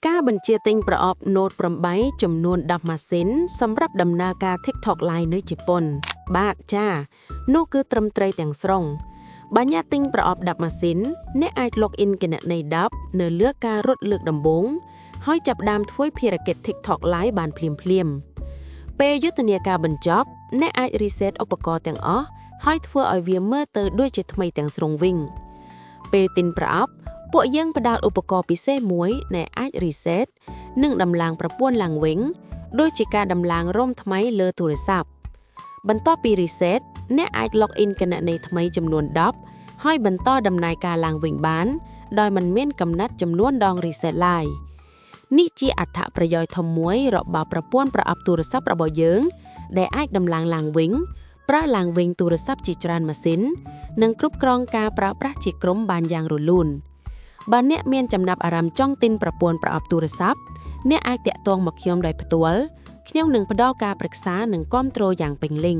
ការបញ្ជាទិញប្រអប់ Note 8 ចំនួន10ម៉ាស៊ីនសម្រាប់ដំណើរការ TikTok Live នៅជប៉ុនបាទចានោះគឺត្រឹមត្រូវទាំងស្រុងបើអ្នកទិញប្រអប់10ម៉ាស៊ីនអ្នកអាច log in គណនី10នៅលើការរត់លើកដំបូងហើយចាប់ផ្ដើមធ្វើភារកិច្ច TikTok Live បានភ្លាមៗពេលយុទ្ធនាការបញ្ចប់អ្នកអាច reset ឧបករណ៍ទាំងអស់ហើយធ្វើឲ្យវាមើលទៅដូចជាថ្មីទាំងស្រុងវិញពេលទិញប្រអប់ពួកយើងផ្ដល់ឧបករណ៍ពិសេសមួយដែលអាច reset និងដំឡើងប្រព័ន្ធឡើងវិញដូចជាការដំឡើង ROM ថ្មីលើទូរស័ព្ទបន្ទាប់ពី reset អ្នកអាច log in គណនីថ្មីចំនួន10ហើយបន្តដំណើរការឡើងវិញបានដោយមិនមានកំណត់ចំនួនដង reset ឡើយនេះជាអត្ថប្រយោជន៍ធំមួយរបស់ប្រព័ន្ធប្រអប់ទូរស័ព្ទរបស់យើងដែលអាចដំឡើងឡើងវិញប្រើឡើងវិញទូរស័ព្ទជាច្រើនម៉ាស៊ីននិងគ្រប់គ្រងការប្រើប្រាស់ជាក្រុមបានយ៉ាងរលូនបើអ្នកមានចំណាប់អារម្មណ៍ចង់ទិញប្រព័ន្ធប្រអប់ទូរស័ព្ទអ្នកអាចតាក់ទងមកខ្ញុំដោយផ្ទាល់ខ្ញុំនឹងផ្ដល់ការប្រឹក្សានិងគាំទ្រយ៉ាងពេញលេញ